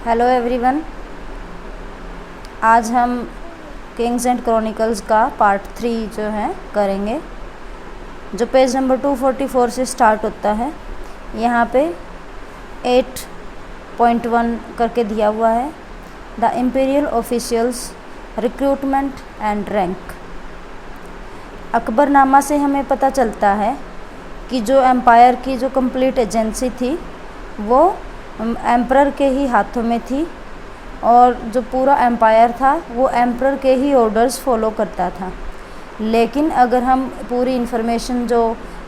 Hello everyone. आज हम Kings and chronicles का पार्ट 3 जो है करेंगे, जो पेज नंबर 244 से स्टार्ट होता है। यहाँ पे 8.1 करके दिया हुआ है, the imperial officials recruitment and rank. Akbarnama से हमें पता चलता है कि जो एम्पायर की जो कंप्लीट एजेंसी थी वो एम्परर के ही हाथों में थी, और जो पूरा एम्पायर था वो एम्परर के ही ऑर्डर्स फॉलो करता था। लेकिन अगर हम पूरी इन्फॉर्मेशन जो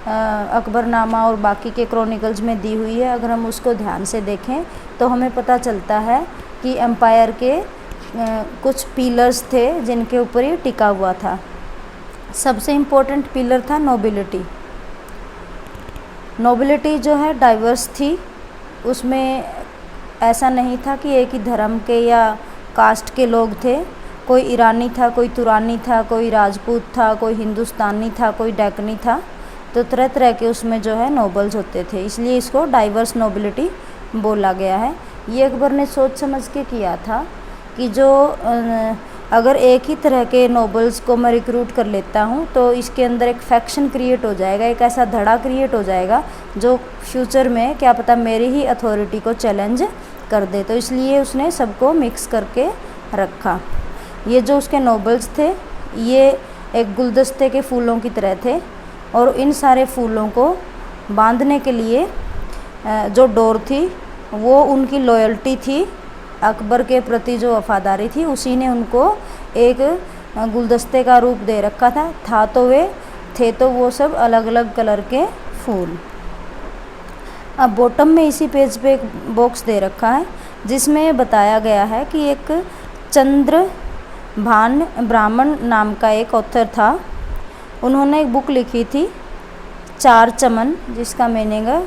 अकबरनामा और बाकी के क्रॉनिकल्स में दी हुई है, अगर हम उसको ध्यान से देखें तो हमें पता चलता है कि एम्पायर के कुछ पिलर्स थे जिनके ऊपर ये टिका हुआ था। सबसे इम्पोर्टेंट पिलर था नोबिलिटी। नोबिलिटी जो है डाइवर्स थी, उसमें ऐसा नहीं था कि एक ही धर्म के या कास्ट के लोग थे। कोई ईरानी था, कोई तुरानी था, कोई राजपूत था, कोई हिंदुस्तानी था, कोई डेकनी था। तो तरह तरह के उसमें जो है नोबल्स होते थे, इसलिए इसको डाइवर्स नोबिलिटी बोला गया है। ये अकबर ने सोच समझ के किया था कि जो अगर एक ही तरह के नोबल्स को मैं रिक्रूट कर लेता हूँ तो इसके अंदर एक फैक्शन क्रिएट हो जाएगा, एक ऐसा धड़ा क्रिएट हो जाएगा जो फ्यूचर में क्या पता मेरी ही अथॉरिटी को चैलेंज कर दे। तो इसलिए उसने सबको मिक्स करके रखा। ये जो उसके नोबल्स थे ये एक गुलदस्ते के फूलों की तरह थे, और इन सारे फूलों को बांधने के लिए जो डोर थी वो उनकी लॉयल्टी थी, अकबर के प्रति जो वफादारी थी, उसी ने उनको एक गुलदस्ते का रूप दे रखा था। तो वो सब अलग अलग कलर के फूल। अब बॉटम में इसी पेज पे एक बॉक्स दे रखा है जिसमें बताया गया है कि एक चंद्रभान ब्राह्मण नाम का एक ऑथर था। उन्होंने एक बुक लिखी थी 4 चमन, जिसका मीनिंग है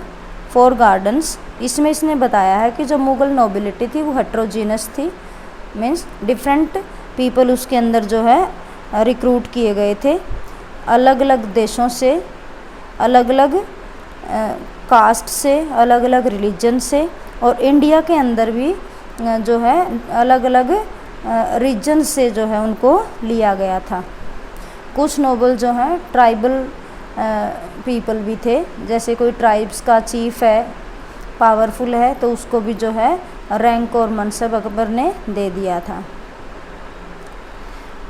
4 गार्डन्स। इसमें इसने बताया है कि जो मुग़ल नोबिलिटी थी वो हेट्रोजीनस थी, मीन्स डिफरेंट पीपल उसके अंदर जो है रिक्रूट किए गए थे, अलग अलग देशों से, अलग अलग कास्ट से, अलग अलग रिलीजन से, और इंडिया के अंदर भी जो है अलग अलग रीजन से जो है उनको लिया गया था। कुछ नोबल जो हैं ट्राइबल पीपल भी थे, जैसे कोई ट्राइब्स का चीफ है, पावरफुल है, तो उसको भी जो है रैंक और मनसब अकबर ने दे दिया था।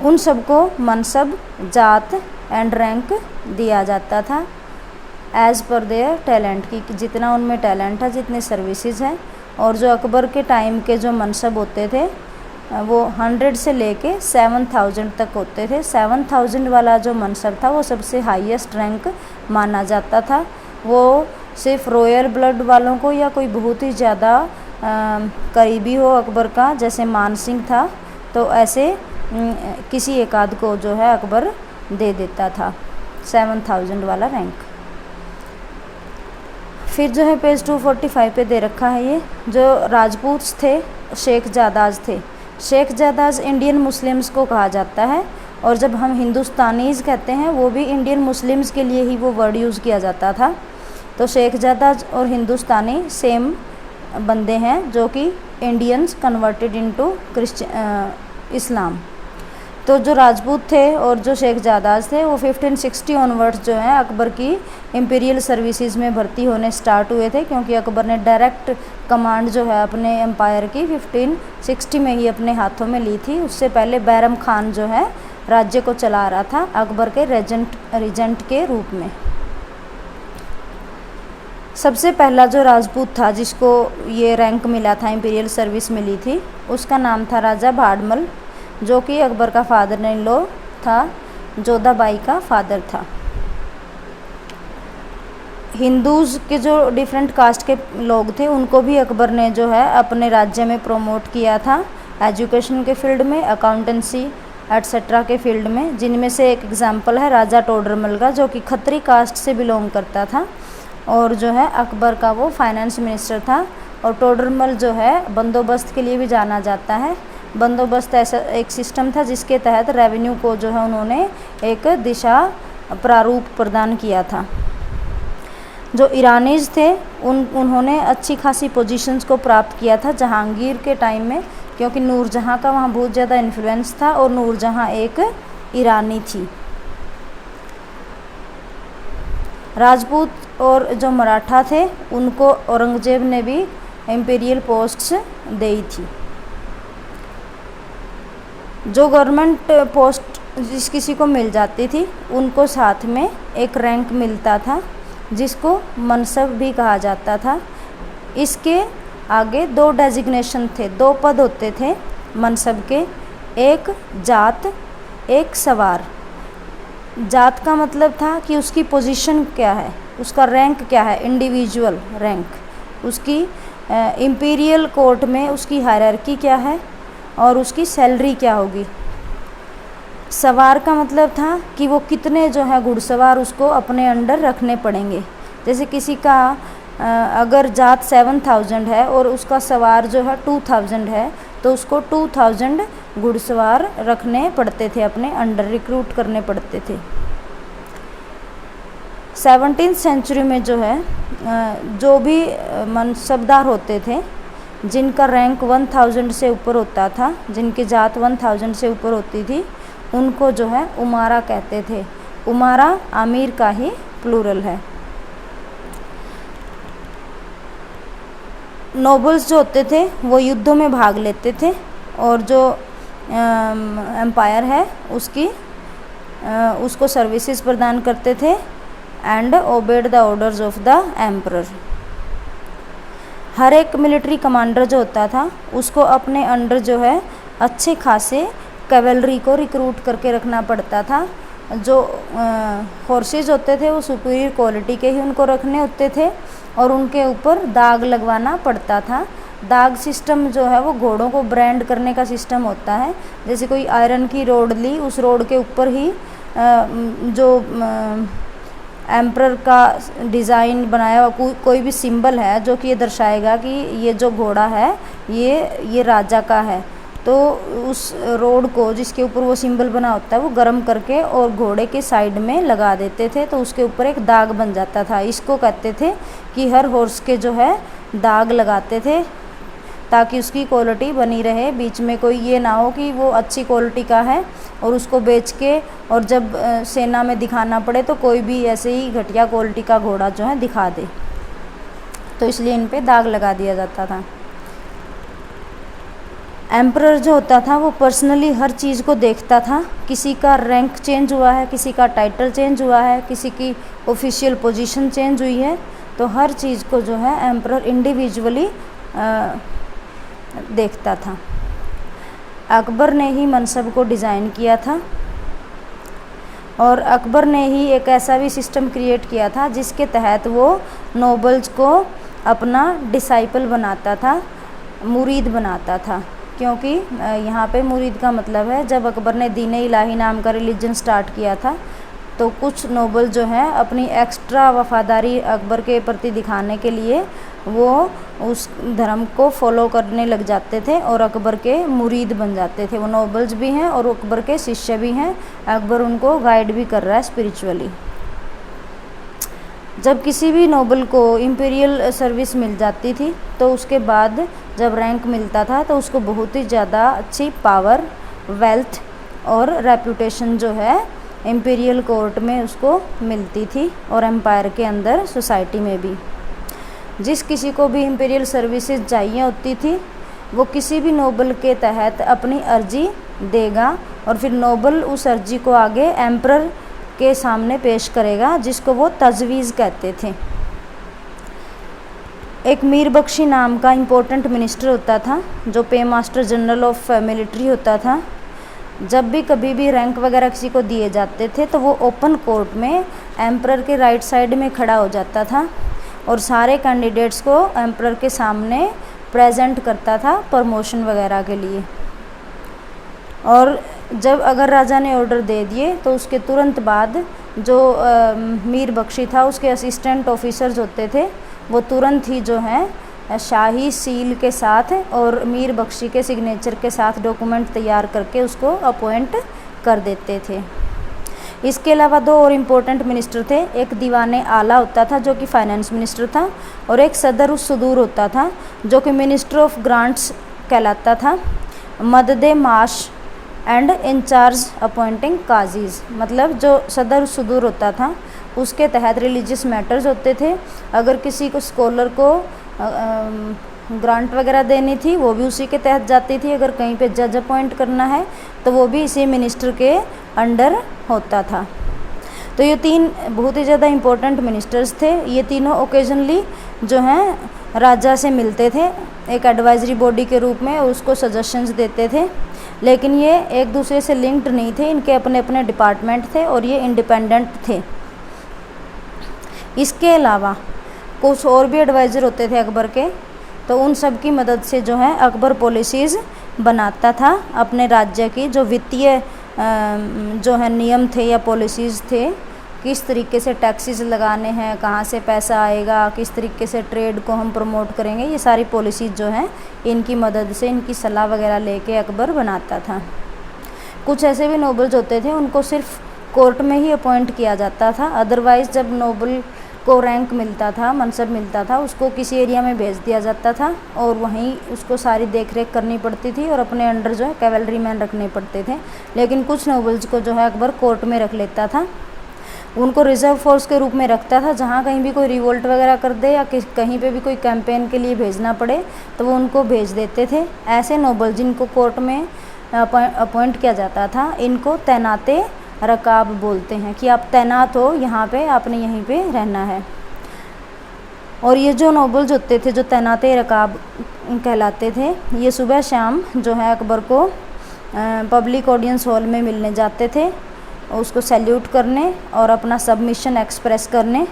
उन सबको मनसब, जात एंड रैंक दिया जाता था एज़ पर देयर टैलेंट, की जितना उनमें टैलेंट है, जितनी सर्विसेज हैं। और जो अकबर के टाइम के जो मनसब होते थे वो 100 से लेके 7000 तक होते थे। 7000 वाला जो मनसब था वो सबसे हाईएस्ट रैंक माना जाता था। वो सिर्फ रॉयल ब्लड वालों को या कोई बहुत ही ज़्यादा करीबी हो अकबर का, जैसे मान सिंह था, तो ऐसे किसी एक आध को जो है अकबर दे देता था 7000 वाला रैंक। फिर जो है पेज 245 पे दे रखा है ये जो राजपूत थे, शेख जादाज थे। शेख जादाज इंडियन मुस्लिम्स को कहा जाता है, और जब हम हिंदुस्तानीज़ कहते हैं वो भी इंडियन मुस्लिम्स के लिए ही वो वर्ड यूज़ किया जाता था। तो शेख जादाज और हिंदुस्तानी सेम बंदे हैं जो कि इंडियंस कन्वर्टेड इनटू इस्लाम। तो जो राजपूत थे और जो शेख जादाज थे वो 1560 ऑनवर्ड्स जो है अकबर की इंपीरियल सर्विसेज में भर्ती होने स्टार्ट हुए थे, क्योंकि अकबर ने डायरेक्ट कमांड जो है अपने एम्पायर की 1560 में ही अपने हाथों में ली थी। उससे पहले बैरम खान जो है राज्य को चला रहा था अकबर के रीजेंट के रूप में। सबसे पहला जो राजपूत था जिसको ये रैंक मिला था, इंपीरियल सर्विस मिली थी, उसका नाम था राजा भाड़मल, जो कि अकबर का फादर इन लॉ था, जोधाबाई का फादर था। हिंदूज़ के जो डिफरेंट कास्ट के लोग थे उनको भी अकबर ने जो है अपने राज्य में प्रमोट किया था, एजुकेशन के फील्ड में, अकाउंटेंसी एट्सेट्रा के फील्ड में, जिनमें से एक एग्जाम्पल है राजा टोडरमल का, जो कि खत्री कास्ट से बिलोंग करता था, और जो है अकबर का वो फाइनेंस मिनिस्टर था। और टोडरमल जो है बंदोबस्त के लिए भी जाना जाता है। बंदोबस्त ऐसा एक सिस्टम था जिसके तहत रेवेन्यू को जो है उन्होंने एक दिशा प्रारूप प्रदान किया था। जो ईरानीज़ थे उन्होंने अच्छी खासी पोजीशंस को प्राप्त किया था जहांगीर के टाइम में, क्योंकि नूरजहाँ का वहाँ बहुत ज़्यादा इन्फ्लुएंस था और नूरजहाँ एक ईरानी थी। राजपूत और जो मराठा थे उनको औरंगज़ेब ने भी इम्पीरियल पोस्ट्स दी थी। जो गवर्नमेंट पोस्ट जिस किसी को मिल जाती थी उनको साथ में एक रैंक मिलता था जिसको मनसब भी कहा जाता था। इसके आगे 2 डेजिग्नेशन थे, 2 पद होते थे मनसब के, एक जात एक सवार। जात का मतलब था कि उसकी पोजीशन क्या है, उसका रैंक क्या है, इंडिविजुअल रैंक, उसकी इम्पीरियल कोर्ट में उसकी हायरार्की क्या है और उसकी सैलरी क्या होगी। सवार का मतलब था कि वो कितने जो है घुड़सवार उसको अपने अंडर रखने पड़ेंगे। जैसे किसी का अगर जात 7000 है और उसका सवार जो है 2000 है तो उसको 2000 घुड़सवार रखने पड़ते थे, अपने अंडर रिक्रूट करने पड़ते थे। 17th सेंचुरी में जो है जो भी मनसबदार होते थे जिनका रैंक 1000 से ऊपर होता था, जिनकी जात 1000 से ऊपर होती थी, उनको जो है उमारा कहते थे। उमारा आमिर का ही प्लूरल है। नोबल्स जो होते थे वो युद्धों में भाग लेते थे और जो एम्पायर है उसको सर्विसेज प्रदान करते थे and obeyed the orders of the emperor. हर एक मिलिट्री कमांडर जो होता था उसको अपने अंडर जो है अच्छे खासे कैवलरी को रिक्रूट करके रखना पड़ता था। जो हॉर्सेज होते थे वो सुपीरियर क्वालिटी के ही उनको रखने होते थे और उनके ऊपर दाग लगवाना पड़ता था। दाग सिस्टम जो है वो घोड़ों को ब्रांड करने का सिस्टम होता है। जैसे कोई आयरन की रोड ली, उस रोड के ऊपर ही जो एम्परर का डिज़ाइन बनाया हुआ कोई भी सिंबल है जो कि ये दर्शाएगा कि ये जो घोड़ा है ये राजा का है, तो उस रोड को जिसके ऊपर वो सिंबल बना होता है वो गर्म करके और घोड़े के साइड में लगा देते थे, तो उसके ऊपर एक दाग बन जाता था। इसको कहते थे कि हर हॉर्स के जो है दाग लगाते थे ताकि उसकी क्वालिटी बनी रहे, बीच में कोई ये ना हो कि वो अच्छी क्वालिटी का है और उसको बेच के और जब सेना में दिखाना पड़े तो कोई भी ऐसे ही घटिया क्वालिटी का घोड़ा जो है दिखा दे, तो इसलिए इन पे दाग लगा दिया जाता था। एम्परर जो होता था वो पर्सनली हर चीज़ को देखता था। किसी का रैंक चेंज हुआ है, किसी का टाइटल चेंज हुआ है, किसी की ऑफिशियल पोजीशन चेंज हुई है, तो हर चीज़ को जो है एम्परर इंडिविजुअली देखता था। अकबर ने ही मनसब को डिज़ाइन किया था और अकबर ने ही एक ऐसा भी सिस्टम क्रिएट किया था जिसके तहत वो नोबल्स को अपना डिसाइपल बनाता था, मुरीद बनाता था। क्योंकि यहाँ पे मुरीद का मतलब है जब अकबर ने दीन इलाही नाम का रिलीजन स्टार्ट किया था तो कुछ नोबल जो हैं अपनी एक्स्ट्रा वफादारी अकबर के प्रति दिखाने के लिए वो उस धर्म को फॉलो करने लग जाते थे और अकबर के मुरीद बन जाते थे। वो नोबल्स भी हैं और अकबर के शिष्य भी हैं, अकबर उनको गाइड भी कर रहा है स्पिरिचुअली। जब किसी भी नोबल को इम्पीरियल सर्विस मिल जाती थी तो उसके बाद जब रैंक मिलता था तो उसको बहुत ही ज़्यादा अच्छी पावर, वेल्थ और रेपुटेशन जो है इम्पीरियल कोर्ट में उसको मिलती थी और एम्पायर के अंदर सोसाइटी में भी। जिस किसी को भी इम्पीरियल सर्विसेज चाहिए होती थी वो किसी भी नोबल के तहत अपनी अर्जी देगा और फिर नोबल उस अर्जी को आगे एम्परर के सामने पेश करेगा, जिसको वो तजवीज़ कहते थे। एक मीर बख्शी नाम का इम्पोर्टेंट मिनिस्टर होता था जो पे मास्टर जनरल ऑफ मिलिट्री होता था। जब भी कभी भी रैंक वगैरह किसी को दिए जाते थे तो वो ओपन कोर्ट में एम्परर के राइट साइड में खड़ा हो जाता था और सारे कैंडिडेट्स को एम्परर के सामने प्रेजेंट करता था प्रमोशन वगैरह के लिए। और जब अगर राजा ने ऑर्डर दे दिए तो उसके तुरंत बाद जो मीर बख्शी था उसके असिस्टेंट ऑफिसर्स होते थे वो तुरंत ही जो है शाही सील के साथ और मीर बख्शी के सिग्नेचर के साथ डॉक्यूमेंट तैयार करके उसको अपॉइंट कर देते थे। इसके अलावा दो और इम्पोर्टेंट मिनिस्टर थे, एक दीवाने आला होता था जो कि फाइनेंस मिनिस्टर था, और एक सदर उस सुदूर होता था जो कि मिनिस्टर ऑफ ग्रांट्स कहलाता था। मददे माश एंड इंचार्ज अपॉइंटिंग काजीज़, मतलब जो सदर सुदूर होता था उसके तहत रिलीजियस मैटर्स होते थे। अगर किसी को स्कॉलर को ग्रांट वगैरह देनी थी वो भी उसी के तहत जाती थी। अगर कहीं पे जज अपॉइंट करना है तो वो भी इसी मिनिस्टर के अंडर होता था। तो ये तीन बहुत ही ज़्यादा इम्पोर्टेंट मिनिस्टर्स थे। ये तीनों ओकेजनली जो हैं राजा से मिलते थे एक एडवाइजरी बॉडी के रूप में, उसको सजेशंस देते थे, लेकिन ये एक दूसरे से लिंक्ड नहीं थे, इनके अपने अपने डिपार्टमेंट थे और ये इंडिपेंडेंट थे। इसके अलावा कुछ और भी एडवाइज़र होते थे अकबर के, तो उन सब की मदद से जो है अकबर पॉलिसीज़ बनाता था अपने राज्य की। जो वित्तीय जो है नियम थे या पॉलिसीज़ थे, किस तरीके से टैक्सेस लगाने हैं, कहाँ से पैसा आएगा, किस तरीके से ट्रेड को हम प्रमोट करेंगे, ये सारी पॉलिसीज़ जो हैं इनकी मदद से, इनकी सलाह वगैरह लेके अकबर बनाता था। कुछ ऐसे भी नोबल्स होते थे उनको सिर्फ कोर्ट में ही अपॉइंट किया जाता था, अदरवाइज़ जब नोबल को रैंक मिलता था, मनसब मिलता था, उसको किसी एरिया में भेज दिया जाता था और वहीं उसको सारी देख रेख करनी पड़ती थी और अपने अंडर जो है कैवलरी मैन रखने पड़ते थे। लेकिन कुछ नोबल्स को जो है अकबर कोर्ट में रख लेता था, उनको रिजर्व फोर्स के रूप में रखता था। जहाँ कहीं भी कोई रिवोल्ट वगैरह कर दे या कहीं पे भी कोई कैंपेन के लिए भेजना पड़े तो वो उनको भेज देते थे। ऐसे नोबल जिनको कोर्ट में अपॉइंट किया जाता था इनको तैनाते रकाब बोलते हैं, कि आप तैनात हो यहाँ पे, आपने यहीं पे रहना है। और ये जो नोबल्स होते थे जो तैनाते रकाब कहलाते थे, ये सुबह शाम जो है अकबर को पब्लिक ऑडियंस हॉल में मिलने जाते थे, उसको सैल्यूट करने और अपना सबमिशन एक्सप्रेस करने।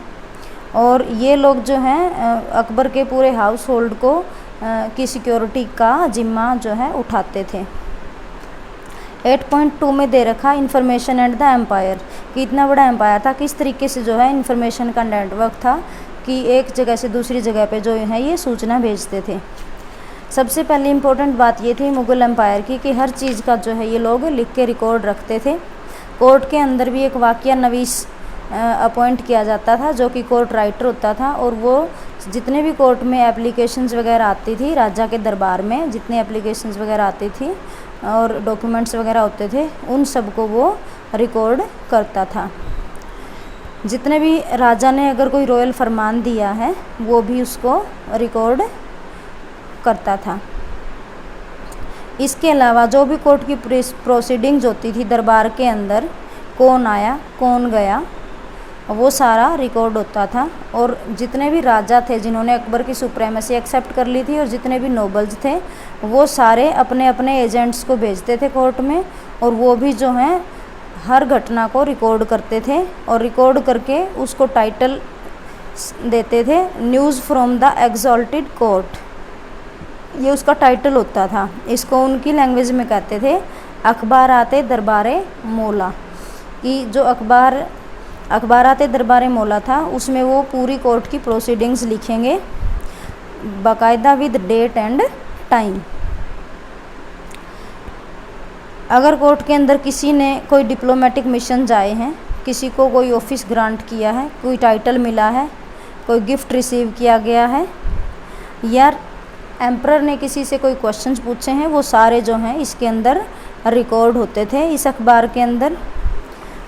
और ये लोग जो हैं अकबर के पूरे हाउस होल्ड को की सिक्योरिटी का जिम्मा जो है उठाते थे। 8.2 में दे रखा इंफॉर्मेशन एंड द एम्पायर, कि इतना बड़ा एम्पायर था, किस तरीके से जो है इंफॉर्मेशन का नेटवर्क था कि एक जगह से दूसरी जगह पे जो है ये सूचना भेजते थे। सबसे पहले इम्पोर्टेंट बात ये थी मुग़ल एम्पायर की कि हर चीज़ का जो है ये लोग लिख के रिकॉर्ड रखते थे। कोर्ट के अंदर भी एक वाक़िया नवीस अपॉइंट किया जाता था जो कि कोर्ट राइटर होता था, और वो जितने भी कोर्ट में एप्लीकेशंस वगैरह आती थी, राजा के दरबार में जितने एप्लीकेशंस वगैरह आती थी और डॉक्यूमेंट्स वगैरह होते थे, उन सब को वो रिकॉर्ड करता था। जितने भी राजा ने अगर कोई रॉयल फरमान दिया है वो भी उसको रिकॉर्ड करता था। इसके अलावा जो भी कोर्ट की प्रोसीडिंग्स होती थी दरबार के अंदर, कौन आया कौन गया, वो सारा रिकॉर्ड होता था। और जितने भी राजा थे जिन्होंने अकबर की सुप्रेमेसी एक्सेप्ट कर ली थी और जितने भी नोबल्स थे वो सारे अपने अपने एजेंट्स को भेजते थे कोर्ट में, और वो भी जो हैं हर घटना को रिकॉर्ड करते थे और रिकॉर्ड करके उसको टाइटल देते थे, news from the exalted court, ये उसका टाइटल होता था। इसको उनकी लैंग्वेज में कहते थे अखबाराते दरबारे मौला, कि जो अखबाराते दरबारे मौला था उसमें वो पूरी कोर्ट की प्रोसीडिंग्स लिखेंगे बाकायदा विद डेट एंड टाइम। अगर कोर्ट के अंदर किसी ने कोई डिप्लोमेटिक मिशन जाए हैं, किसी को कोई ऑफिस ग्रांट किया है, कोई टाइटल मिला है, कोई गिफ्ट रिसीव किया गया है, या एम्परर ने किसी से कोई क्वेश्चंस पूछे हैं, वो सारे जो हैं इसके अंदर रिकॉर्ड होते थे इस अखबार के अंदर।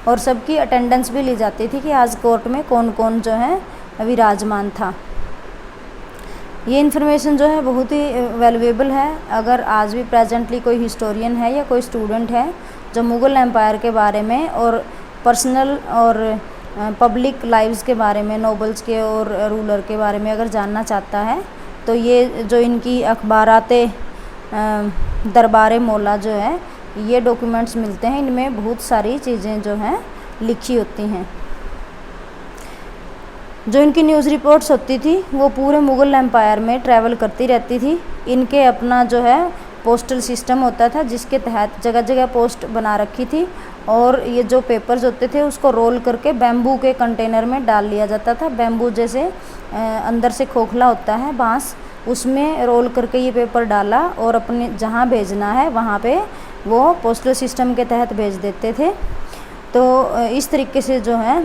और सबकी अटेंडेंस भी ली जाती थी कि आज कोर्ट में कौन कौन जो है विराजमान था। ये इन्फॉर्मेशन जो है बहुत ही वैल्यूएबल है। अगर आज भी प्रेजेंटली कोई हिस्टोरियन है या कोई स्टूडेंट है जो मुग़ल एम्पायर के बारे में और पर्सनल और पब्लिक लाइव्स के बारे में, नोबल्स के और रूलर के बारे में अगर जानना चाहता है, तो ये जो इनकी अखबाराते दरबारे मौला जो है ये डॉक्यूमेंट्स मिलते हैं, इनमें बहुत सारी चीज़ें जो हैं लिखी होती हैं। जो इनकी न्यूज़ रिपोर्ट्स होती थी वो पूरे मुग़ल एम्पायर में ट्रैवल करती रहती थी। इनके अपना जो है पोस्टल सिस्टम होता था जिसके तहत जगह जगह पोस्ट बना रखी थी, और ये जो पेपर्स होते थे उसको रोल करके बैम्बू के कंटेनर में डाल लिया जाता था। बैम्बू जैसे अंदर से खोखला होता है बाँस, उसमें रोल करके ये पेपर डाला और अपने जहाँ भेजना है वहाँ पे वो पोस्टल सिस्टम के तहत भेज देते थे। तो इस तरीके से जो है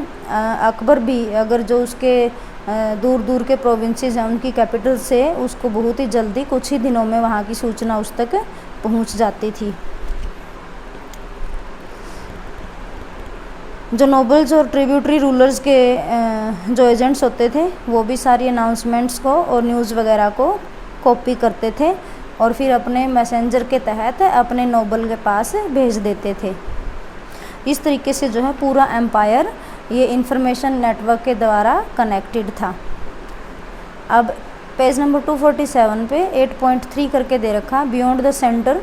अकबर भी अगर जो उसके दूर दूर के प्रोविंसेस हैं उनकी कैपिटल से उसको बहुत ही जल्दी कुछ ही दिनों में वहाँ की सूचना उस तक पहुँच जाती थी। जो नोबल्स और ट्रिब्यूटरी रूलर्स के जो एजेंट्स होते थे वो भी सारी अनाउंसमेंट्स को और न्यूज़ वगैरह को कॉपी करते थे और फिर अपने मैसेंजर के तहत अपने नोबल के पास भेज देते थे। इस तरीके से जो है पूरा एम्पायर ये इंफॉर्मेशन नेटवर्क के द्वारा कनेक्टेड था। अब पेज नंबर 247 पे 8.3 करके दे रखा beyond the centre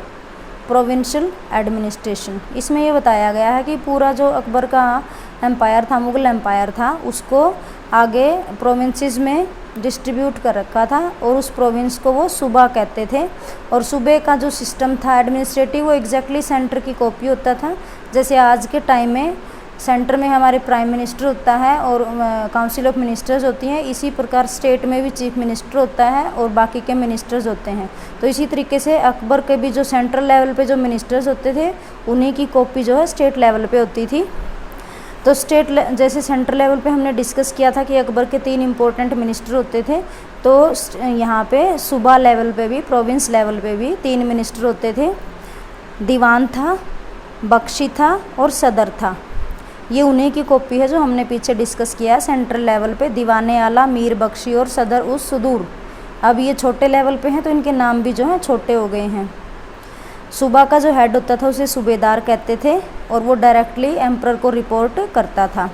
provincial administration. इसमें ये बताया गया है कि पूरा जो अकबर का एम्पायर था, मुग़ल एम्पायर था, उसको आगे प्रोविंसेस में डिस्ट्रीब्यूट कर रखा था और उस प्रोविंस को वो सूबा कहते थे। और सूबे का जो सिस्टम था एडमिनिस्ट्रेटिव वो एग्जैक्टली सेंटर की कॉपी होता था। जैसे आज के टाइम में सेंटर में हमारे प्राइम मिनिस्टर होता है और काउंसिल ऑफ मिनिस्टर्स होती हैं, इसी प्रकार स्टेट में भी चीफ मिनिस्टर होता है और बाकी के मिनिस्टर्स होते हैं। तो इसी तरीके से अकबर के भी जो सेंट्रल लेवल पे जो मिनिस्टर्स होते थे उन्हीं की कॉपी जो है स्टेट लेवल पे होती थी। तो जैसे सेंट्रल लेवल पे हमने डिस्कस किया था कि अकबर के 3 इम्पोर्टेंट मिनिस्टर होते थे, तो यहाँ पे सूबा लेवल पे भी, प्रोविंस लेवल पे भी 3 मिनिस्टर होते थे। दीवान था, बख्शी था और सदर था। ये उन्हीं की कॉपी है जो हमने पीछे डिस्कस किया है सेंट्रल लेवल पे, दीवाने आला, मीर बख्शी और सदर उस सुदूर। अब ये छोटे लेवल पे हैं तो इनके नाम भी जो हैं छोटे हो गए हैं। सूबा का जो हेड होता था उसे सूबेदार कहते थे और वो डायरेक्टली एम्परर को रिपोर्ट करता था।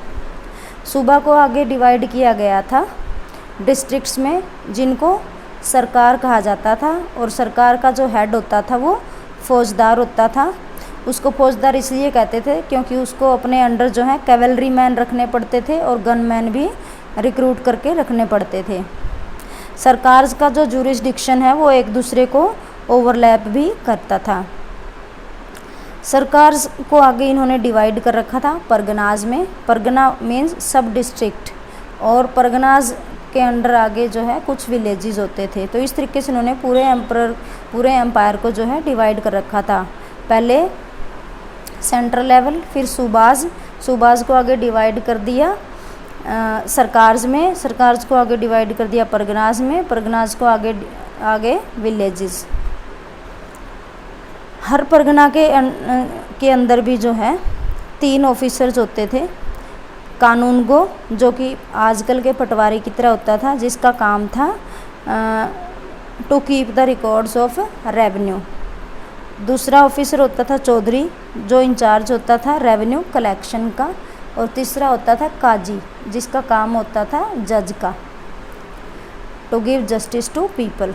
सूबा को आगे डिवाइड किया गया था डिस्ट्रिक्ट्स में जिनको सरकार कहा जाता था और सरकार का जो हेड होता था वो फौजदार होता था। उसको फौजदार इसलिए कहते थे क्योंकि उसको अपने अंडर जो है कैवलरी मैन रखने पड़ते थे और गन मैन भी रिक्रूट करके रखने पड़ते थे। सरकार का जो जुरिस्डिक्शन है वो एक दूसरे को ओवरलैप भी करता था। सरकार को आगे इन्होंने डिवाइड कर रखा था परगनाज में। परगना मीन्स सब डिस्ट्रिक्ट और परगनाज के अंडर आगे जो है कुछ विलेजेस होते थे। तो इस तरीके से इन्होंने पूरे एम्पायर को जो है डिवाइड कर रखा था। पहले सेंट्रल लेवल, फिर सूबाज को आगे डिवाइड कर दिया सरकार्स में, सरकार्स को आगे डिवाइड कर दिया परगनाज में, परगनाज को आगे विलेजेस। हर परगना के अंदर भी जो है 3 ऑफिसर्स होते थे। कानूनगो जो कि आजकल के पटवारी की तरह होता था, जिसका काम था to keep the records of revenue. दूसरा ऑफिसर होता था चौधरी जो इंचार्ज होता था रेवेन्यू कलेक्शन का। और तीसरा होता था काजी जिसका काम होता था जज का, to give justice to people.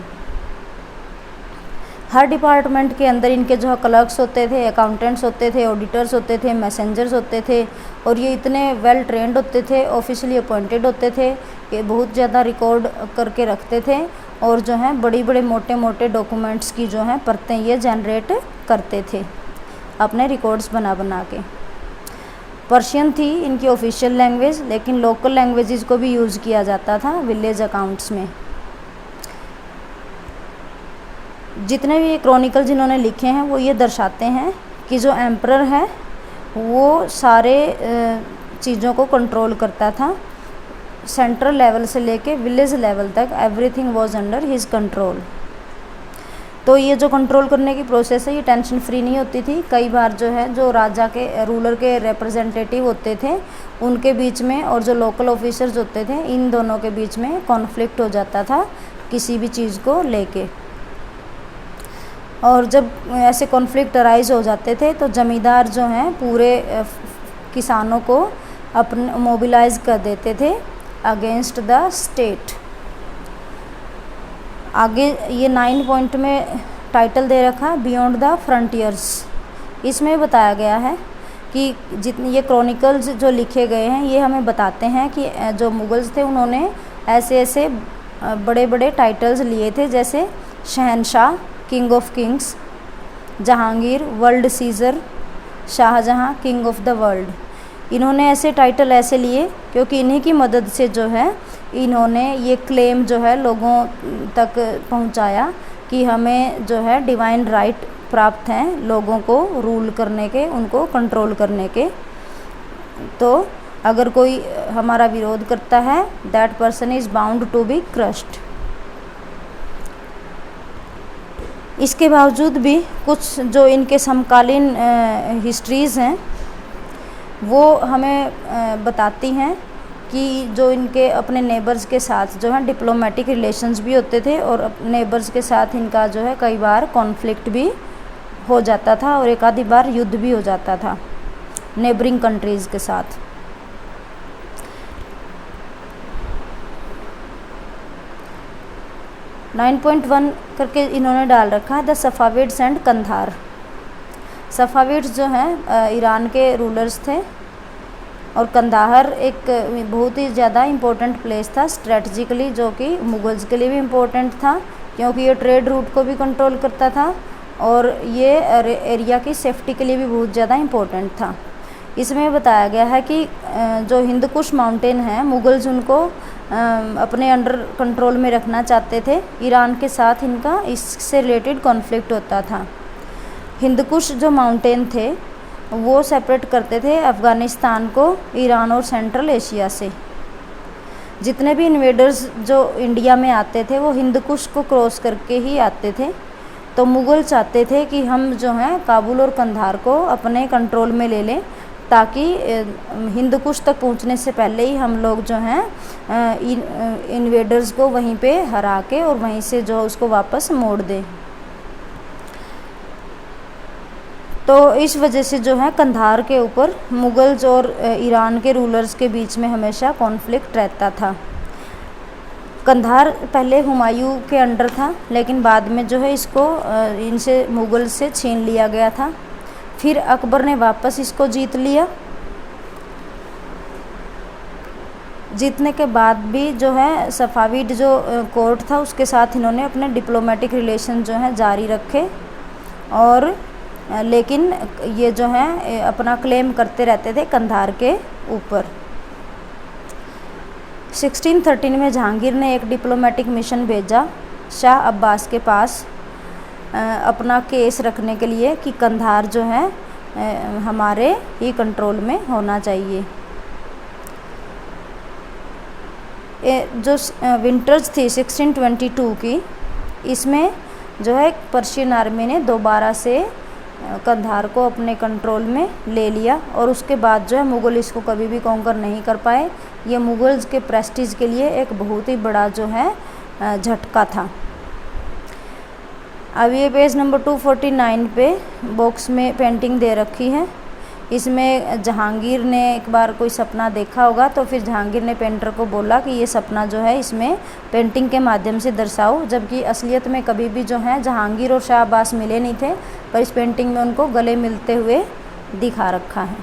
हर डिपार्टमेंट के अंदर इनके जो क्लर्क्स होते थे, अकाउंटेंट्स होते थे, ऑडिटर्स होते थे, मैसेंजर्स होते थे और ये इतने वेल ट्रेंड होते थे, ऑफिशियली अपॉइंटेड होते थे, ये बहुत ज़्यादा रिकॉर्ड करके रखते थे और जो है बड़ी बड़े मोटे मोटे डॉक्यूमेंट्स की जो है परतें ये जनरेट करते थे अपने रिकॉर्ड्स बना बना के। पर्शियन थी इनकी ऑफिशियल लैंग्वेज, लेकिन लोकल लैंग्वेजेस को भी यूज़ किया जाता था विलेज अकाउंट्स में। जितने भी क्रॉनिकल जिन्होंने लिखे हैं वो ये दर्शाते हैं कि जो एम्परर है वो सारे चीज़ों को कंट्रोल करता था। सेंट्रल लेवल से लेके विलेज लेवल तक everything was under his control. तो ये जो कंट्रोल करने की प्रोसेस है ये टेंशन फ्री नहीं होती थी। कई बार जो है जो राजा के रूलर के रिप्रेजेंटेटिव होते थे उनके बीच में और जो लोकल ऑफिसर्स होते थे इन दोनों के बीच में कॉन्फ्लिक्ट हो जाता था किसी भी चीज़ को लेके। और जब ऐसे कॉन्फ्लिक्ट अराइज हो जाते थे तो ज़मींदार जो हैं पूरे किसानों को अपने मोबिलाइज कर देते थे अगेंस्ट द स्टेट। आगे ये 9 पॉइंट में टाइटल दे रखा बियॉन्ड द फ्रंटियर्स। इसमें बताया गया है कि जितने ये क्रॉनिकल्स जो लिखे गए हैं ये हमें बताते हैं कि जो मुगल्स थे उन्होंने ऐसे ऐसे बड़े बड़े टाइटल्स लिए थे, जैसे Shahenshah king of kings, Jahangir world seizer, Shahjahan king of the world. इन्होंने ऐसे टाइटल ऐसे लिए क्योंकि इन्हीं की मदद से जो है इन्होंने ये क्लेम जो है लोगों तक पहुंचाया कि हमें जो है डिवाइन राइट प्राप्त हैं लोगों को रूल करने के, उनको कंट्रोल करने के। तो अगर कोई हमारा विरोध करता है, that person is bound to be crushed. इसके बावजूद भी कुछ जो इनके समकालीन हिस्ट्रीज़ हैं वो हमें बताती हैं कि जो इनके अपने नेबर्स के साथ जो है डिप्लोमेटिक रिलेशंस भी होते थे, और नेबर्स के साथ इनका जो है कई बार कॉन्फ्लिक्ट भी हो जाता था, और एक आधी बार युद्ध भी हो जाता था नेबरिंग कंट्रीज़ के साथ। 9.1 करके इन्होंने डाल रखा है द सफ़ाविड्स एंड कंधार। सफ़ाविड्स जो हैं ईरान के रूलर्स थे, और कंधार एक बहुत ही ज़्यादा इम्पोर्टेंट प्लेस था स्ट्रेटजिकली, जो कि मुगल्स के लिए भी इम्पोर्टेंट था क्योंकि ये ट्रेड रूट को भी कंट्रोल करता था, और ये एरिया की सेफ्टी के लिए भी बहुत ज़्यादा इम्पोर्टेंट था। इसमें बताया गया है कि जो हिंदकुश माउंटेन है, मुगल्स उनको अपने अंडर कंट्रोल में रखना चाहते थे। ईरान के साथ इनका इससे रिलेटेड कॉन्फ्लिक्ट होता था। हिंदकुश जो माउंटेन थे वो सेपरेट करते थे अफ़गानिस्तान को ईरान और सेंट्रल एशिया से। जितने भी इन्वेडर्स जो इंडिया में आते थे वो हिंदकुश को क्रॉस करके ही आते थे। तो मुग़ल चाहते थे कि हम जो हैं काबुल और कंधार को अपने कंट्रोल में ले लें, ताकि हिंदकुश तक पहुंचने से पहले ही हम लोग जो हैं इन्वेडर्स को वहीं पे हरा के और वहीं से जो उसको वापस मोड़ दें। तो इस वजह से जो है कंधार के ऊपर मुग़ल्स और ईरान के रूलर्स के बीच में हमेशा कॉन्फ्लिक्ट रहता था। कंधार पहले हुमायूं के अंडर था, लेकिन बाद में जो है इसको इनसे मुग़ल से छीन लिया गया था। फिर अकबर ने वापस इसको जीत लिया। जीतने के बाद भी जो है सफ़ाविड जो कोर्ट था उसके साथ इन्होंने अपने डिप्लोमेटिक रिलेशन जो हैं जारी रखे, और लेकिन ये जो है अपना क्लेम करते रहते थे कंधार के ऊपर। 1613 में जहांगीर ने एक डिप्लोमेटिक मिशन भेजा शाह अब्बास के पास अपना केस रखने के लिए कि कंधार जो है हमारे ही कंट्रोल में होना चाहिए। जो विंटर्स थी 1622 की, इसमें जो है पर्शियन आर्मी ने दोबारा से कंधार को अपने कंट्रोल में ले लिया, और उसके बाद जो है मुग़ल इसको कभी भी कॉन्कर नहीं कर पाए। ये मुग़ल्स के प्रेस्टीज के लिए एक बहुत ही बड़ा जो है झटका था। अब ये पेज नंबर 249 पे बॉक्स में पेंटिंग दे रखी है। इसमें जहांगीर ने एक बार कोई सपना देखा होगा, तो फिर जहांगीर ने पेंटर को बोला कि ये सपना जो है इसमें पेंटिंग के माध्यम से दर्शाओ, जबकि असलियत में कभी भी जो है जहांगीर और शाह अब्बास मिले नहीं थे, पर इस पेंटिंग में उनको गले मिलते हुए दिखा रखा है।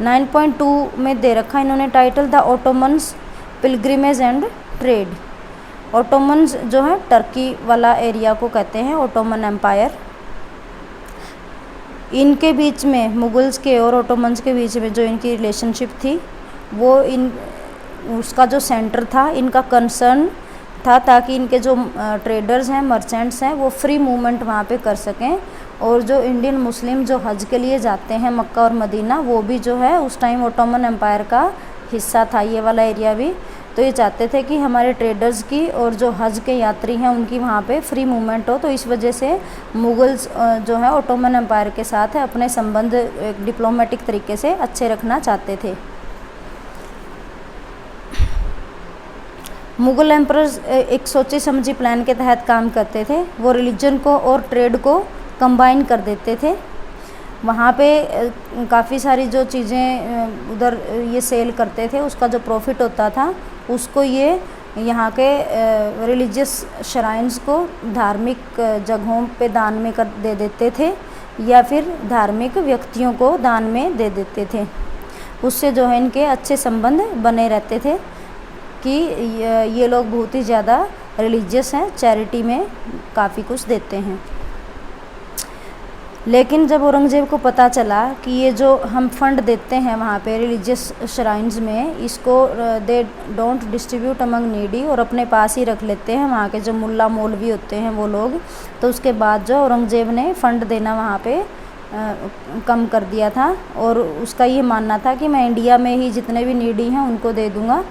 9.2 में दे रखा इन्होंने title the Ottomans pilgrimage and trade. Ottomans जो है टर्की वाला एरिया को कहते हैं ओटोमन एम्पायर। इनके बीच में मुग़ल्स के और ओटोमन्स के बीच में जो इनकी रिलेशनशिप थी वो उसका जो सेंटर था इनका कंसर्न था, ताकि इनके जो ट्रेडर्स हैं, मर्चेंट्स हैं, वो फ्री मूवमेंट वहाँ पे कर सकें, और जो इंडियन मुस्लिम जो हज के लिए जाते हैं मक्का और मदीना, वो भी जो है उस टाइम ओटोमन एम्पायर का हिस्सा था ये वाला एरिया भी। तो ये चाहते थे कि हमारे ट्रेडर्स की और जो हज के यात्री हैं उनकी वहाँ पे फ्री मूवमेंट हो। तो इस वजह से मुग़ल्स जो है ओटोमन एम्पायर के साथ अपने संबंध डिप्लोमेटिक तरीके से अच्छे रखना चाहते थे। मुग़ल एम्परर्स एक सोची समझी प्लान के तहत काम करते थे। वो रिलीजन को और ट्रेड को कंबाइन कर देते थे। वहाँ पे काफ़ी सारी जो चीज़ें उधर ये सेल करते थे, उसका जो प्रॉफिट होता था उसको ये यहाँ के रिलीजियस श्राइन्स को, धार्मिक जगहों पे दान में दे देते थे, या फिर धार्मिक व्यक्तियों को दान में दे देते थे। उससे जो है इनके अच्छे संबंध बने रहते थे कि ये लोग बहुत ही ज़्यादा रिलीजियस हैं, चैरिटी में काफ़ी कुछ देते हैं। लेकिन जब औरंगज़ेब को पता चला कि ये जो हम फंड देते हैं वहाँ पे रिलीजियस श्राइन्स में, इसको they don't distribute among needy, और अपने पास ही रख लेते हैं वहाँ के जो मुल्ला मौलवी होते हैं वो लोग, तो उसके बाद जो औरंगज़ेब ने फ़ंड देना वहाँ पे कम कर दिया था और उसका ये मानना था कि मैं इंडिया में ही जितने भी नीडी हैं उनको दे दूँगा।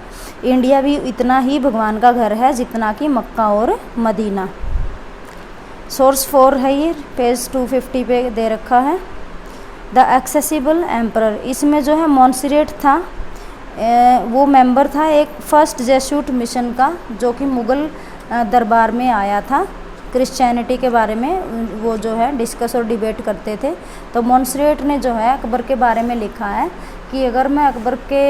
इंडिया भी इतना ही भगवान का घर है जितना कि मक्का और मदीना। सोर्स 4 है ये, पेज 250 पे दे रखा है। द एक्सेसिबल एम्परर, इसमें जो है मोन्सेरेट था, वो मेंबर था एक फर्स्ट जेसूट मिशन का जो कि मुग़ल दरबार में आया था। क्रिश्चियनिटी के बारे में वो जो है डिस्कस और डिबेट करते थे। तो मोन्सेरेट ने जो है अकबर के बारे में लिखा है कि अगर मैं अकबर के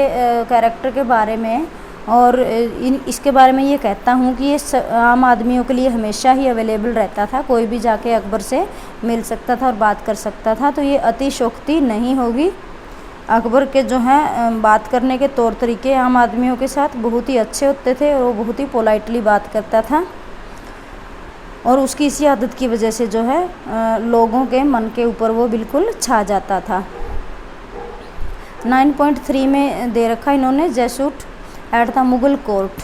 कैरेक्टर के बारे में और इसके बारे में ये कहता हूँ कि ये आम आदमियों के लिए हमेशा ही अवेलेबल रहता था, कोई भी जाके अकबर से मिल सकता था और बात कर सकता था, तो ये अतिशयोक्ति नहीं होगी। अकबर के जो है बात करने के तौर तरीके आम आदमियों के साथ बहुत ही अच्छे होते थे और वो बहुत ही पोलाइटली बात करता था और उसकी इसी आदत की वजह से जो है लोगों के मन के ऊपर वो बिल्कुल छा जाता था। 9.3 में दे रखा इन्होंने जेसूट एट द मुग़ल कोर्ट।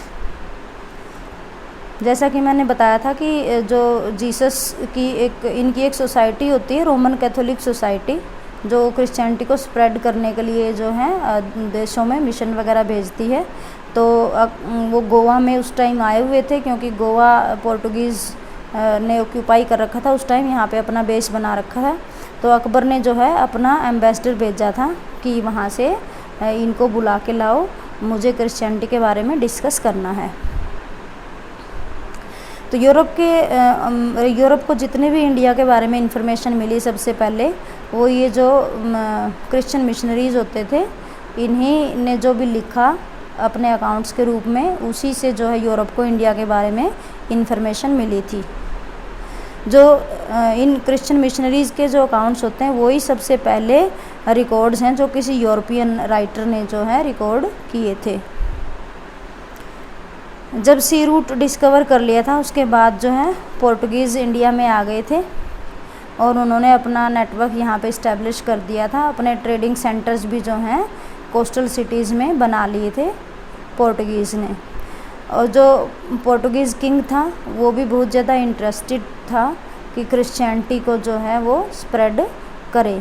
जैसा कि मैंने बताया था कि जो जीसस की इनकी एक सोसाइटी होती है, रोमन कैथोलिक सोसाइटी, जो क्रिश्चियनिटी को स्प्रेड करने के लिए जो है देशों में मिशन वगैरह भेजती है। तो वो गोवा में उस टाइम आए हुए थे क्योंकि गोवा पोर्टुगीज़ ने ऑक्यूपाई कर रखा था उस टाइम, यहाँ पे अपना बेस बना रखा है। तो अकबर ने जो है अपना एम्बेसडर भेजा था कि वहाँ से इनको बुला के लाओ, मुझे क्रिश्चियनिटी के बारे में डिस्कस करना है। तो यूरोप को जितने भी इंडिया के बारे में इंफॉर्मेशन मिली सबसे पहले, वो ये जो क्रिश्चियन मिशनरीज़ होते थे, इन्हीं ने जो भी लिखा अपने अकाउंट्स के रूप में, उसी से जो है यूरोप को इंडिया के बारे में इंफॉर्मेशन मिली थी। जो इन क्रिश्चियन मिशनरीज़ के जो अकाउंट्स होते हैं वही सबसे पहले रिकॉर्ड्स हैं जो किसी यूरोपियन राइटर ने जो है रिकॉर्ड किए थे। जब सी रूट डिस्कवर कर लिया था उसके बाद जो है पोर्टुगीज़ इंडिया में आ गए थे और उन्होंने अपना नेटवर्क यहाँ पे इस्टेब्लिश कर दिया था। अपने ट्रेडिंग सेंटर्स भी जो हैं कोस्टल सिटीज़ में बना लिए थे पोर्टुगीज़ ने। और जो पोर्टुगीज़ किंग था वो भी बहुत ज़्यादा इंटरेस्टेड था कि क्रिश्चियनिटी को जो है वो स्प्रेड करे।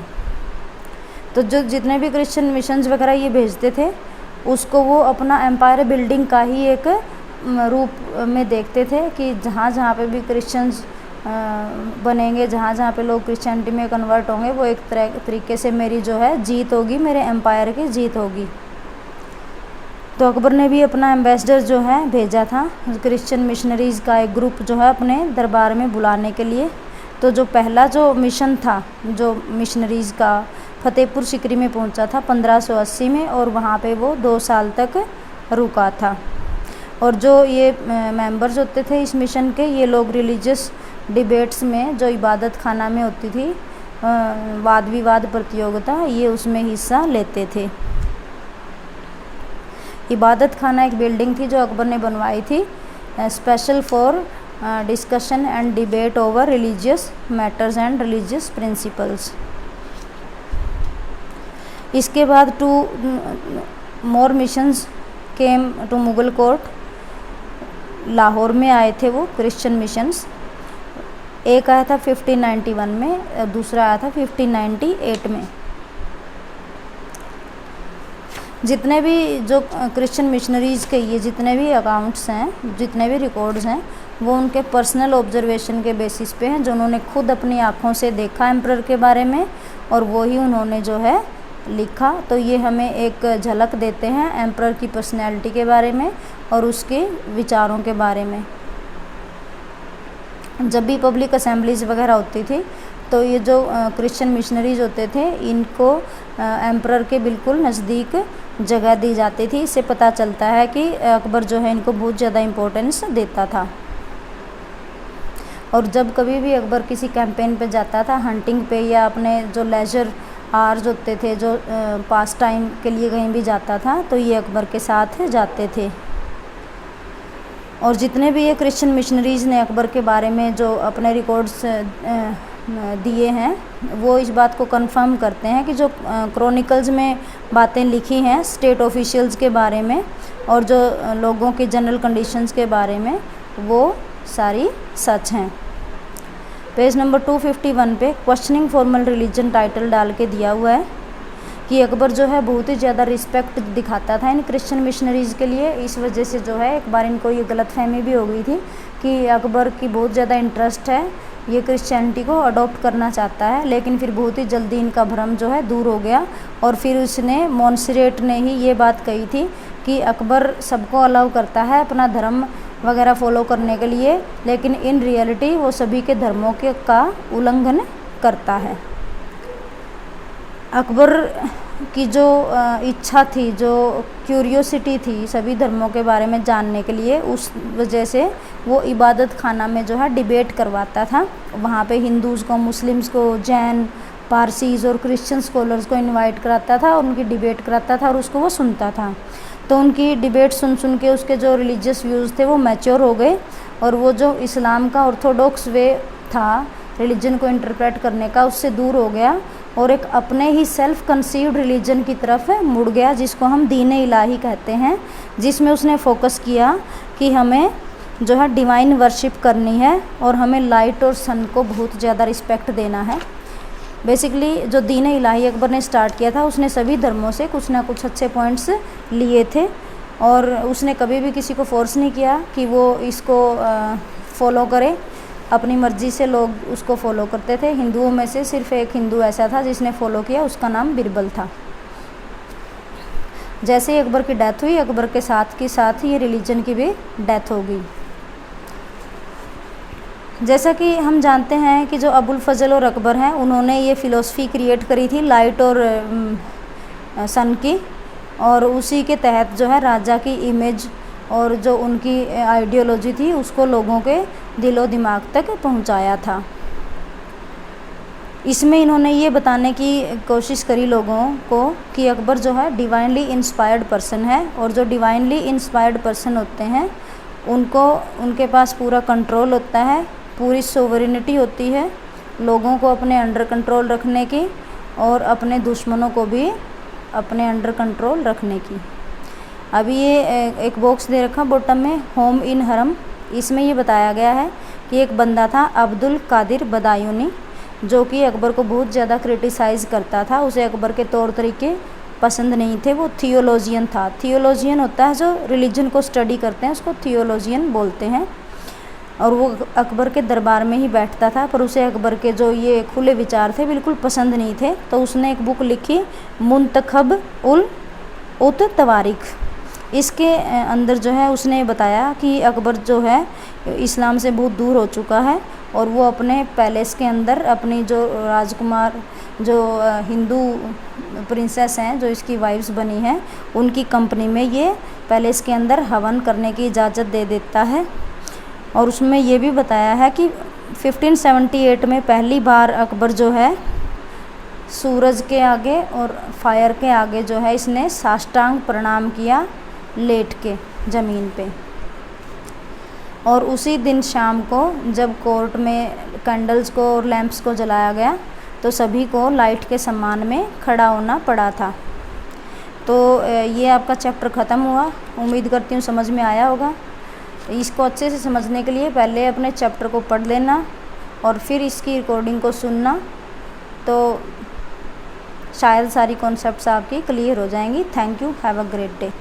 तो जो जितने भी क्रिश्चियन मिशंस वगैरह ये भेजते थे उसको वो अपना एम्पायर बिल्डिंग का ही एक रूप में देखते थे कि जहाँ जहाँ पे भी क्रिश्चियंस बनेंगे, जहाँ जहाँ पे लोग क्रिश्चियनिटी में कन्वर्ट होंगे, वो एक तरीके से मेरी जो है जीत होगी, मेरे एम्पायर की जीत होगी। तो अकबर ने भी अपना एम्बेसडर जो है भेजा था क्रिश्चियन मिशनरीज़ का एक ग्रुप जो है अपने दरबार में बुलाने के लिए। तो जो पहला जो मिशन था जो मिशनरीज़ का, फतेहपुर सिकरी में पहुंचा था 1580 में और वहाँ पे वो 2 साल तक रुका था। और जो ये मेंबर्स होते थे इस मिशन के, ये लोग रिलीजियस डिबेट्स में जो इबादत खाना में होती थी वाद विवाद प्रतियोगिता, ये उसमें हिस्सा लेते थे। इबादत खाना एक बिल्डिंग थी जो अकबर ने बनवाई थी special for discussion and debate over religious matters and religious principles. इसके बाद 2 more missions came to Mughal court. Lahore में आए थे वो क्रिश्चियन मिशंस। एक आया था 1591 में, दूसरा आया था 1598 में। जितने भी जो क्रिश्चियन मिशनरीज़ के ये जितने भी अकाउंट्स हैं, जितने भी रिकॉर्ड्स हैं, वो उनके पर्सनल ऑब्जर्वेशन के बेसिस पे हैं, जो उन्होंने खुद अपनी आँखों से देखा एम्परर के बारे में और वो ही उन्होंने जो है लिखा। तो ये हमें एक झलक देते हैं एम्परर की पर्सनैलिटी के बारे में और उसके विचारों के बारे में। जब भी पब्लिक असेंबलीज़ वगैरह होती थी तो ये जो क्रिश्चियन मिशनरीज होते थे इनको एम्परर के बिल्कुल नज़दीक जगह दी जाती थी। इससे पता चलता है कि अकबर जो है इनको बहुत ज़्यादा इम्पोर्टेंस देता था। और जब कभी भी अकबर किसी कैंपेन पे जाता था, हंटिंग पे या अपने जो लेजर आवर्स होते थे, जो पास टाइम के लिए कहीं भी जाता था, तो ये अकबर के साथ जाते थे। और जितने भी ये क्रिश्चियन मिशनरीज़ ने अकबर के बारे में जो अपने रिकॉर्ड्स दिए हैं वो इस बात को कंफर्म करते हैं कि जो क्रॉनिकल्स में बातें लिखी हैं स्टेट ऑफिशियल्स के बारे में और जो लोगों के जनरल कंडीशंस के बारे में, वो सारी सच हैं। पेज नंबर 251 पे क्वेश्चनिंग फॉर्मल रिलीजन टाइटल डाल के दिया हुआ है कि अकबर जो है बहुत ही ज़्यादा रिस्पेक्ट दिखाता था इन क्रिश्चियन मिशनरीज़ के लिए। इस वजह से जो है एक बार इनको ये गलतफहमी भी हो गई थी कि अकबर की बहुत ज़्यादा इंटरेस्ट है, ये क्रिश्चियनिटी को अडॉप्ट करना चाहता है, लेकिन फिर बहुत ही जल्दी इनका भ्रम जो है दूर हो गया। और फिर उसने मोन्सरेट ने ही ये बात कही थी कि अकबर सबको अलाउ करता है अपना धर्म वगैरह फॉलो करने के लिए, लेकिन इन रियलिटी वो सभी के धर्मों के का उल्लंघन करता है। अकबर की जो इच्छा थी, जो क्यूरियोसिटी थी सभी धर्मों के बारे में जानने के लिए, उस वजह से वो इबादत खाना में जो है डिबेट करवाता था। वहाँ पे हिंदूज़ को, मुस्लिम्स को, जैन, पारसीज़ और क्रिश्चियन स्कॉलर्स को इनवाइट कराता था, उनकी डिबेट कराता था और उसको वो सुनता था। तो उनकी डिबेट सुन सुन के उसके जो रिलीजियस व्यूज़ थे वो मैच्योर हो गए और वो जो इस्लाम का ऑर्थोडॉक्स वे था रिलीजन को इंटरप्रेट करने का, उससे दूर हो गया और एक अपने ही सेल्फ कंसीव्ड रिलीजन की तरफ मुड़ गया, जिसको हम दीन इलाही कहते हैं, जिसमें उसने फोकस किया कि हमें जो है डिवाइन वर्शिप करनी है और हमें लाइट और सन को बहुत ज़्यादा रिस्पेक्ट देना है। बेसिकली जो दीन इलाही अकबर ने स्टार्ट किया था, उसने सभी धर्मों से कुछ ना कुछ अच्छे पॉइंट्स लिए थे और उसने कभी भी किसी को फोर्स नहीं किया कि वो इसको फॉलो करे। अपनी मर्ज़ी से लोग उसको फॉलो करते थे। हिंदुओं में से सिर्फ एक हिंदू ऐसा था जिसने फॉलो किया, उसका नाम बिरबल था। जैसे ही अकबर की डेथ हुई, अकबर के साथ ही ये रिलीजन की भी डेथ हो गई। जैसा कि हम जानते हैं कि जो अबुल फजल और अकबर हैं, उन्होंने ये फ़िलोसफी क्रिएट करी थी लाइट और सन की, और उसी के तहत जो है राजा की इमेज और जो उनकी आइडियोलॉजी थी उसको लोगों के दिलो दिमाग तक पहुंचाया था। इसमें इन्होंने ये बताने की कोशिश करी लोगों को कि अकबर जो है डिवाइनली इंस्पायर्ड पर्सन है, और जो डिवाइनली इंस्पायर्ड पर्सन होते हैं उनको उनके पास पूरा कंट्रोल होता है, पूरी सोवरेनिटी होती है लोगों को अपने अंडर कंट्रोल रखने की और अपने दुश्मनों को भी अपने अंडर कंट्रोल रखने की। अभी ये एक बॉक्स दे रखा बॉटम में, होम इन हरम। इसमें ये बताया गया है कि एक बंदा था अब्दुल कादिर बदायूनी, जो कि अकबर को बहुत ज़्यादा क्रिटिसाइज़ करता था। उसे अकबर के तौर तरीके पसंद नहीं थे। वो थियोलॉजियन था। थियोलॉजियन होता है जो रिलीजन को स्टडी करते हैं, उसको थियोलॉजियन बोलते हैं। और वो अकबर के दरबार में ही बैठता था, पर उसे अकबर के जो ये खुले विचार थे बिल्कुल पसंद नहीं थे। तो उसने एक बुक लिखी, मुंतखब उल उत तवारिख। इसके अंदर जो है उसने बताया कि अकबर जो है इस्लाम से बहुत दूर हो चुका है और वो अपने पैलेस के अंदर अपनी जो राजकुमार, जो हिंदू प्रिंसेस हैं, जो इसकी वाइफ्स बनी हैं, उनकी कंपनी में ये पैलेस के अंदर हवन करने की इजाज़त दे देता है। और उसमें ये भी बताया है कि 1578 में पहली बार अकबर जो है सूरज के आगे और फायर के आगे जो है इसने साष्टांग प्रणाम किया लेट के ज़मीन पे। और उसी दिन शाम को जब कोर्ट में कैंडल्स को और लैंप्स को जलाया गया तो सभी को लाइट के सम्मान में खड़ा होना पड़ा था। तो ये आपका चैप्टर ख़त्म हुआ। उम्मीद करती हूँ समझ में आया होगा। इसको अच्छे से समझने के लिए पहले अपने चैप्टर को पढ़ लेना और फिर इसकी रिकॉर्डिंग को सुनना, तो शायद सारी कॉन्सेप्ट्स आपकी क्लियर हो जाएंगी। Thank you, have a great day.